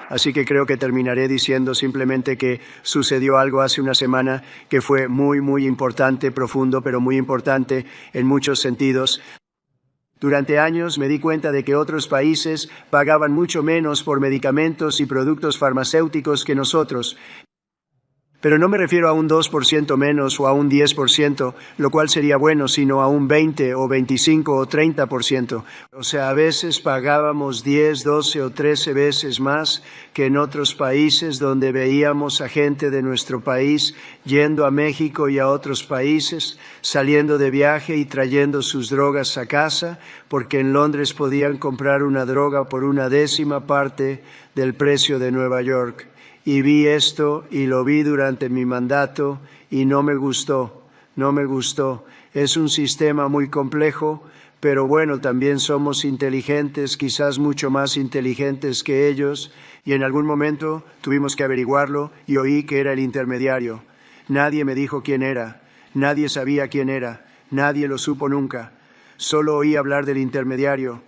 así que creo que terminaré diciendo simplemente que sucedió algo hace una semana que fue muy importante, profundo, pero muy importante en muchos sentidos. Durante años me di cuenta de que otros países pagaban mucho menos por medicamentos y productos farmacéuticos que nosotros. Pero no me refiero a un 2% menos o a un 10%, lo cual sería bueno, sino a un 20 o 25 o 30%. O sea, a veces pagábamos 10, 12 o 13 veces más que en otros países donde veíamos a gente de nuestro país yendo a México y a otros países, saliendo de viaje y trayendo sus drogas a casa, porque en Londres podían comprar una droga por 1/10 parte del precio de Nueva York. Y vi esto y lo vi durante mi mandato y no me gustó. Es un sistema muy complejo, pero bueno, también somos inteligentes, quizás mucho más inteligentes que ellos, y en algún momento tuvimos que averiguarlo y oí que era el intermediario. Nadie me dijo quién era, nadie sabía quién era, nadie lo supo nunca. Solo oí hablar del intermediario.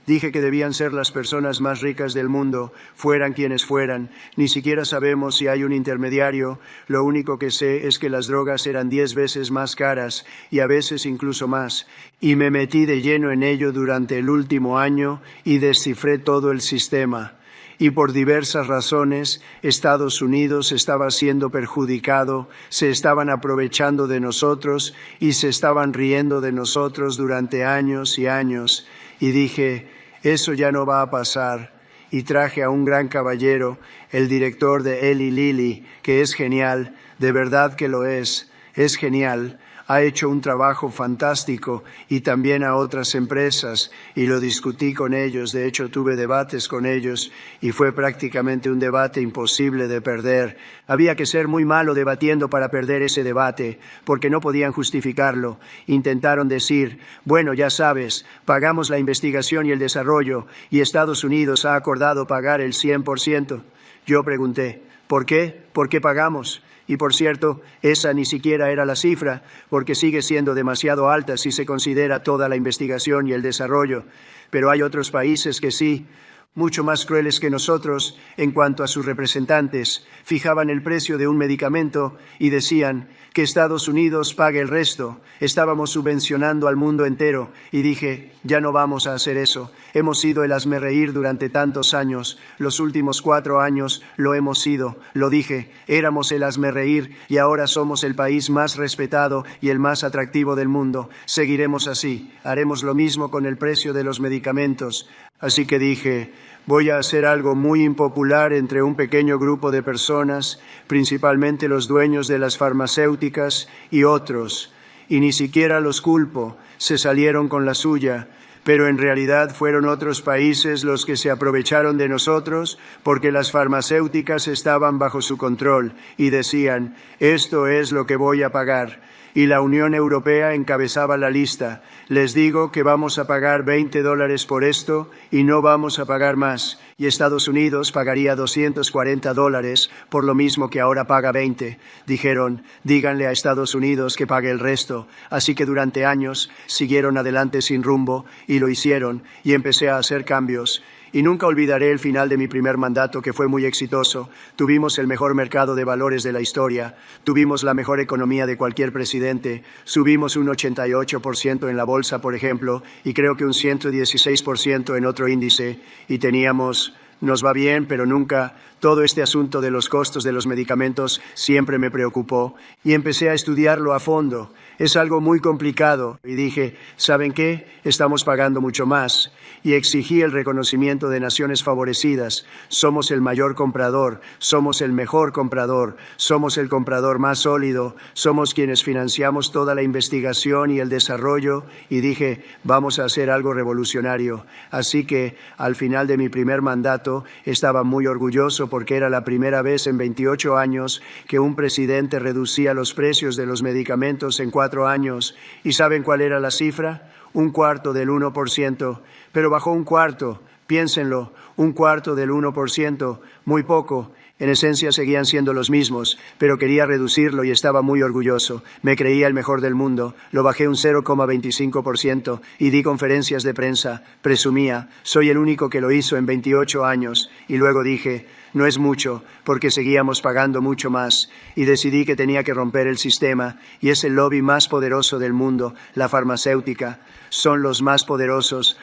Dije que debían ser las personas más ricas del mundo, fueran quienes fueran. Ni siquiera sabemos si hay un intermediario. Lo único que sé es que las drogas eran 10 veces más caras y a veces incluso más. Y me metí de lleno en ello durante el último año y descifré todo el sistema. Y por diversas razones, Estados Unidos estaba siendo perjudicado, se estaban aprovechando de nosotros y se estaban riendo de nosotros durante años y años. Y dije, eso ya no va a pasar. Y traje a un gran caballero, el director de Eli Lilly, que es genial, de verdad que lo es genial. Ha hecho un trabajo fantástico y también a otras empresas y lo discutí con ellos, de hecho tuve debates con ellos y fue prácticamente un debate imposible de perder. Había que ser muy malo debatiendo para perder ese debate porque no podían justificarlo. Intentaron decir, bueno, ya sabes, pagamos la investigación y el desarrollo y Estados Unidos ha acordado pagar el 100%. Yo pregunté, ¿por qué? ¿Por qué pagamos? Y por cierto, esa ni siquiera era la cifra, porque sigue siendo demasiado alta si se considera toda la investigación y el desarrollo. Pero hay otros países que sí, mucho más crueles que nosotros en cuanto a sus representantes, fijaban el precio de un medicamento y decían que Estados Unidos pague el resto. Estábamos subvencionando al mundo entero y dije, ya no vamos a hacer eso. Hemos sido el hazmerreír durante tantos años. Los últimos 4 años lo hemos sido. Lo dije, éramos el hazmerreír y ahora somos el país más respetado y el más atractivo del mundo. Seguiremos así. Haremos lo mismo con el precio de los medicamentos. Así que dije, voy a hacer algo muy impopular entre un pequeño grupo de personas, principalmente los dueños de las farmacéuticas y otros, y ni siquiera los culpo, se salieron con la suya, pero en realidad fueron otros países los que se aprovecharon de nosotros porque las farmacéuticas estaban bajo su control y decían, esto es lo que voy a pagar. Y la Unión Europea encabezaba la lista. Les digo que vamos a pagar $20 por esto y no vamos a pagar más. Y Estados Unidos pagaría $240 por lo mismo que ahora paga 20. Dijeron, díganle a Estados Unidos que pague el resto. Así que durante años siguieron adelante sin rumbo y lo hicieron y empecé a hacer cambios. Y nunca olvidaré el final de mi primer mandato, que fue muy exitoso. Tuvimos el mejor mercado de valores de la historia. Tuvimos la mejor economía de cualquier presidente. Subimos un 88% en la bolsa, por ejemplo, y creo que un 116% en otro índice. Y nos va bien, pero nunca, todo este asunto de los costos de los medicamentos siempre me preocupó. Y empecé a estudiarlo a fondo. Es algo muy complicado. Y dije, ¿saben qué? Estamos pagando mucho más. Y exigí el reconocimiento de naciones favorecidas. Somos el mayor comprador, somos el mejor comprador, somos el comprador más sólido, somos quienes financiamos toda la investigación y el desarrollo. Y dije, vamos a hacer algo revolucionario. Así que, al final de mi primer mandato, estaba muy orgulloso porque era la primera vez en 28 años que un presidente reducía los precios de los medicamentos en 4 años. ¿Y saben cuál era la cifra? 1/4 del 1%, pero bajó 1/4, piénsenlo, 1/4 del 1%, muy poco. En esencia seguían siendo los mismos, pero quería reducirlo y estaba muy orgulloso. Me creía el mejor del mundo. Lo bajé un 0,25% y di conferencias de prensa. Presumía, soy el único que lo hizo en 28 años. Y luego dije, no es mucho, porque seguíamos pagando mucho más. Y decidí que tenía que romper el sistema, y es el lobby más poderoso del mundo, la farmacéutica. Son los más poderosos,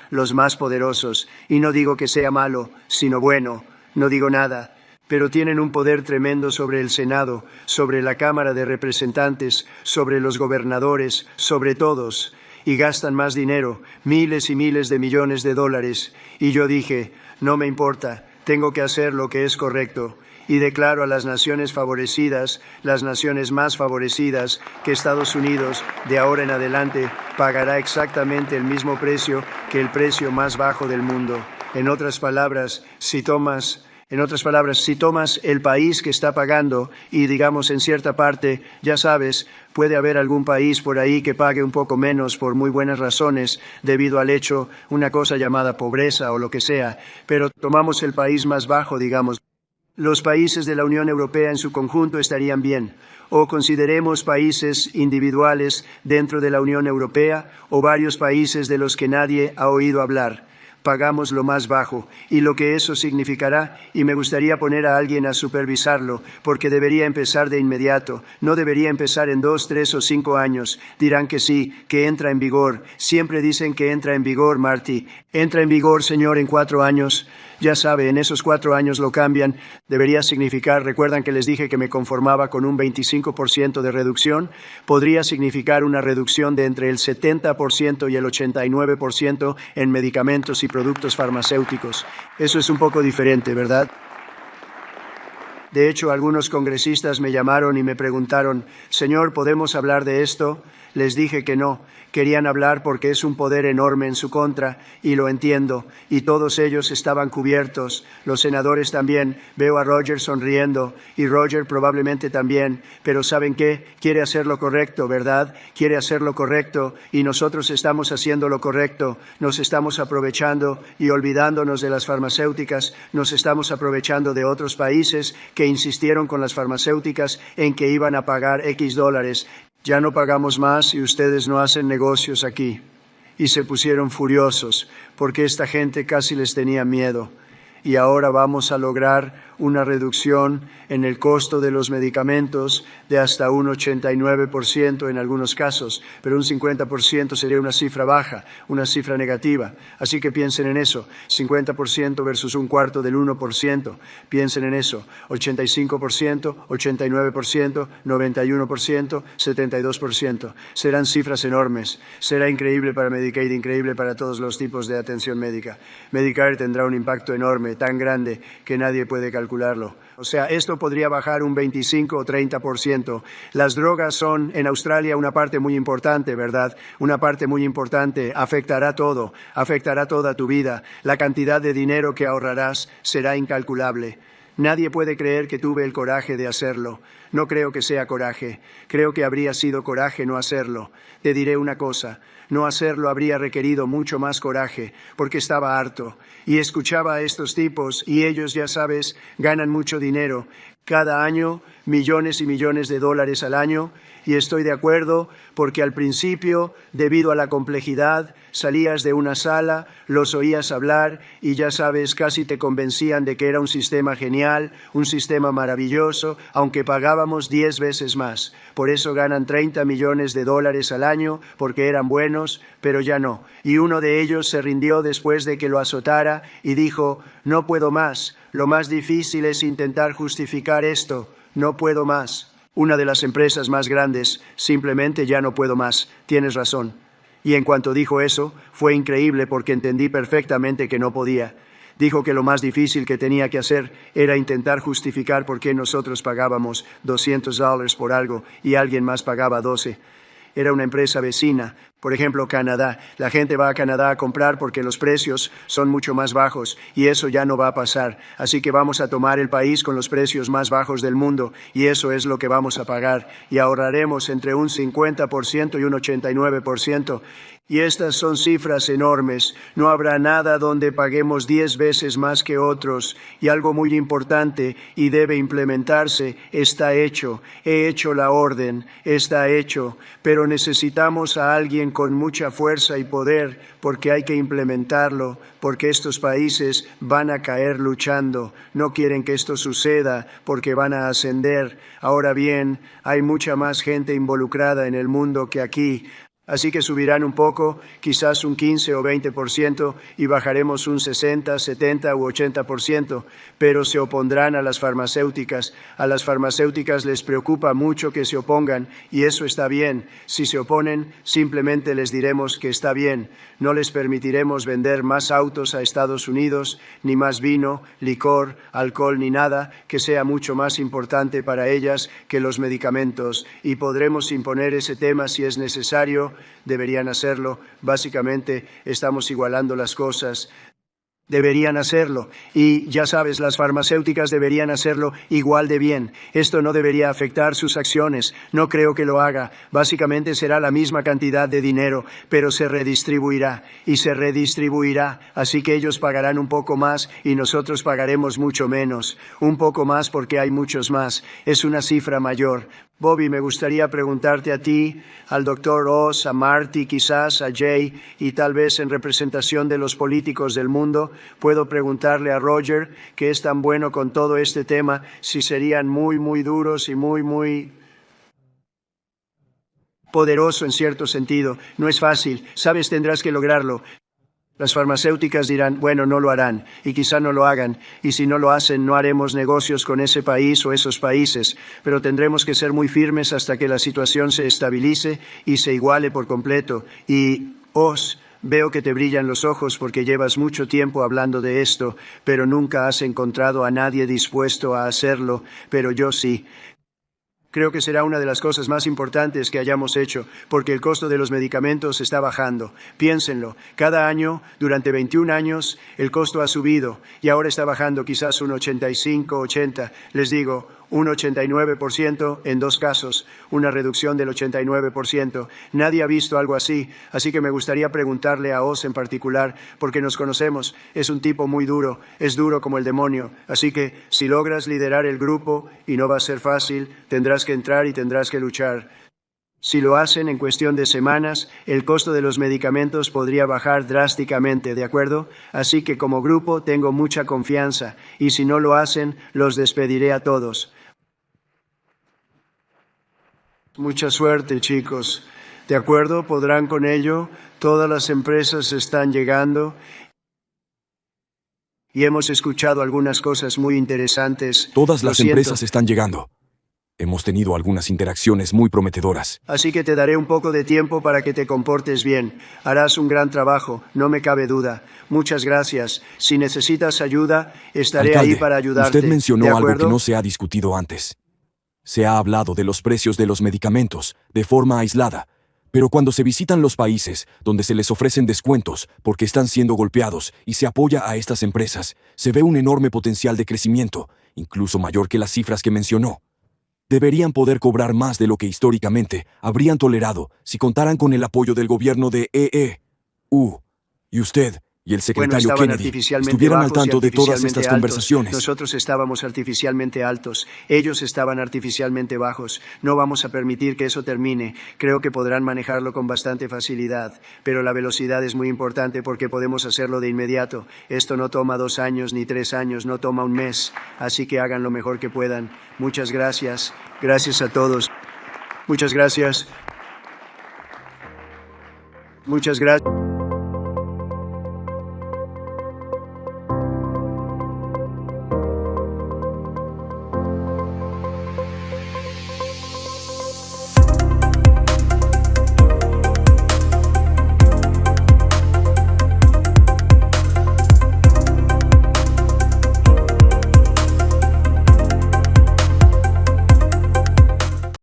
y no digo que sea malo, sino bueno. No digo nada. Pero tienen un poder tremendo sobre el Senado, sobre la Cámara de Representantes, sobre los gobernadores, sobre todos, y gastan más dinero, miles y miles de millones de dólares. Y yo dije, no me importa, tengo que hacer lo que es correcto. Y declaro a las naciones favorecidas, las naciones más favorecidas, que Estados Unidos, de ahora en adelante, pagará exactamente el mismo precio que el precio más bajo del mundo. En otras palabras, si tomas el país que está pagando y digamos en cierta parte, ya sabes, puede haber algún país por ahí que pague un poco menos por muy buenas razones debido al hecho, una cosa llamada pobreza o lo que sea, pero tomamos el país más bajo, digamos. Los países de la Unión Europea en su conjunto estarían bien. O consideremos países individuales dentro de la Unión Europea o varios países de los que nadie ha oído hablar. Pagamos lo más bajo, y lo que eso significará, y me gustaría poner a alguien a supervisarlo, porque debería empezar de inmediato, no debería empezar en 2, 3 o 5 años. Dirán que sí, que entra en vigor. Siempre dicen que entra en vigor, Marty. Entra en vigor, señor, en 4 años. Ya sabe, en esos 4 años lo cambian. Debería significar, recuerdan que les dije que me conformaba con un 25% de reducción, podría significar una reducción de entre el 70% y el 89% en medicamentos y productos farmacéuticos. Eso es un poco diferente, ¿verdad? De hecho, algunos congresistas me llamaron y me preguntaron, «Señor, ¿podemos hablar de esto?». Les dije que no. Querían hablar porque es un poder enorme en su contra, y lo entiendo, y todos ellos estaban cubiertos, los senadores también. Veo a Roger sonriendo, y Roger probablemente también, pero ¿saben qué? Quiere hacer lo correcto, ¿verdad? Quiere hacer lo correcto, y nosotros estamos haciendo lo correcto. Nos estamos aprovechando y olvidándonos de las farmacéuticas, nos estamos aprovechando de otros países que insistieron con las farmacéuticas en que iban a pagar X dólares. Ya no pagamos más y ustedes no hacen negocios aquí. Y se pusieron furiosos porque esta gente casi les tenía miedo. Y ahora vamos a lograr una reducción en el costo de los medicamentos de hasta un 89% en algunos casos, pero un 50% sería una cifra baja, una cifra negativa. Así que piensen en eso, 50% versus un cuarto del 1%, piensen en eso, 85%, 89%, 91%, 72%. Serán cifras enormes, será increíble para Medicaid, increíble para todos los tipos de atención médica. Medicare tendrá un impacto enorme, tan grande que nadie puede calcularlo. O sea, esto podría bajar un 25 o 30%. Las drogas son en Australia una parte muy importante, ¿verdad? Una parte muy importante. Afectará todo, afectará toda tu vida. La cantidad de dinero que ahorrarás será incalculable. Nadie puede creer que tuve el coraje de hacerlo. No creo que sea coraje. Creo que habría sido coraje no hacerlo. Te diré una cosa. No hacerlo habría requerido mucho más coraje, porque estaba harto. Y escuchaba a estos tipos, y ellos, ya sabes, ganan mucho dinero. Cada año, millones y millones de dólares al año, y estoy de acuerdo porque al principio, debido a la complejidad, salías de una sala, los oías hablar y ya sabes, casi te convencían de que era un sistema genial, un sistema maravilloso, aunque pagábamos 10 veces más. Por eso ganan 30 millones de dólares al año, porque eran buenos, pero ya no. Y uno de ellos se rindió después de que lo azotara y dijo, no puedo más, lo más difícil es intentar justificar esto, no puedo más. Una de las empresas más grandes, simplemente ya no puedo más, tienes razón. Y en cuanto dijo eso, fue increíble porque entendí perfectamente que no podía. Dijo que lo más difícil que tenía que hacer era intentar justificar por qué nosotros pagábamos $200 por algo y alguien más pagaba 12. Era una empresa vecina, Por ejemplo, Canadá. La gente va a Canadá a comprar porque los precios son mucho más bajos y eso ya no va a pasar. Así que vamos a tomar el país con los precios más bajos del mundo y eso es lo que vamos a pagar y ahorraremos entre un 50% y un 89%. Y estas son cifras enormes. No habrá nada donde paguemos 10 veces más que otros. Y algo muy importante y debe implementarse, está hecho. He hecho la orden, está hecho. Pero necesitamos a alguien con mucha fuerza y poder porque hay que implementarlo, porque estos países van a caer luchando. No quieren que esto suceda porque van a ascender. Ahora bien, hay mucha más gente involucrada en el mundo que aquí. Así que subirán un poco, quizás un 15 o 20%, y bajaremos un 60, 70 u 80%, pero se opondrán a las farmacéuticas. A las farmacéuticas les preocupa mucho que se opongan, y eso está bien. Si se oponen, simplemente les diremos que está bien. No les permitiremos vender más autos a Estados Unidos, ni más vino, licor, alcohol, ni nada que sea mucho más importante para ellas que los medicamentos, y podremos imponer ese tema si es necesario. Deberían hacerlo. Básicamente estamos igualando las cosas. Deberían hacerlo. Y ya sabes, las farmacéuticas deberían hacerlo igual de bien. Esto no debería afectar sus acciones. No creo que lo haga. Básicamente será la misma cantidad de dinero, pero se redistribuirá. Y se redistribuirá. Así que ellos pagarán un poco más y nosotros pagaremos mucho menos. Un poco más porque hay muchos más. Es una cifra mayor. Bobby, me gustaría preguntarte a ti, al Dr. Oz, a Marty, quizás a Jay, y tal vez en representación de los políticos del mundo, puedo preguntarle a Roger, que es tan bueno con todo este tema, si serían muy duros y muy poderoso en cierto sentido. No es fácil, sabes, tendrás que lograrlo. Las farmacéuticas dirán, bueno, no lo harán, y quizá no lo hagan, y si no lo hacen, no haremos negocios con ese país o esos países, pero tendremos que ser muy firmes hasta que la situación se estabilice y se iguale por completo. Y, Oz, veo que te brillan los ojos porque llevas mucho tiempo hablando de esto, pero nunca has encontrado a nadie dispuesto a hacerlo, pero yo sí. Creo que será una de las cosas más importantes que hayamos hecho, porque el costo de los medicamentos está bajando. Piénsenlo, cada año, durante 21 años, el costo ha subido y ahora está bajando quizás un 85, 80. Les digo, un 89% en dos casos, una reducción del 89%. Nadie ha visto algo así, así que me gustaría preguntarle a Oz en particular, porque nos conocemos, es un tipo muy duro, es duro como el demonio, así que si logras liderar el grupo, y no va a ser fácil, tendrás que entrar y tendrás que luchar. Si lo hacen en cuestión de semanas, el costo de los medicamentos podría bajar drásticamente, ¿de acuerdo? Así que como grupo tengo mucha confianza, y si no lo hacen, los despediré a todos. Mucha suerte, chicos. ¿De acuerdo? ¿Podrán con ello? Todas las empresas están llegando y hemos escuchado algunas cosas muy interesantes. Todas las empresas están llegando. Hemos tenido algunas interacciones muy prometedoras. Así que te daré un poco de tiempo para que te comportes bien. Harás un gran trabajo, no me cabe duda. Muchas gracias. Si necesitas ayuda, estaré Alcalde, ahí para ayudarte. Usted mencionó ¿De algo acuerdo? que no se ha discutido antes. Se ha hablado de los precios de los medicamentos, de forma aislada, pero cuando se visitan los países donde se les ofrecen descuentos porque están siendo golpeados y se apoya a estas empresas, se ve un enorme potencial de crecimiento, incluso mayor que las cifras que mencionó. Deberían poder cobrar más de lo que históricamente habrían tolerado si contaran con el apoyo del gobierno de EU. Y usted y el secretario estaban Kennedy artificialmente estuvieran al bajos y tanto de todas artificialmente estas altos. conversaciones. Nosotros estábamos artificialmente altos, ellos estaban artificialmente bajos. No vamos a permitir que eso termine. Creo que podrán manejarlo con bastante facilidad, pero la velocidad es muy importante porque podemos hacerlo de inmediato. Esto no toma 2 años ni 3 años, no toma un mes, así que hagan lo mejor que puedan. Muchas gracias. Gracias a todos. Muchas gracias. Muchas gracias.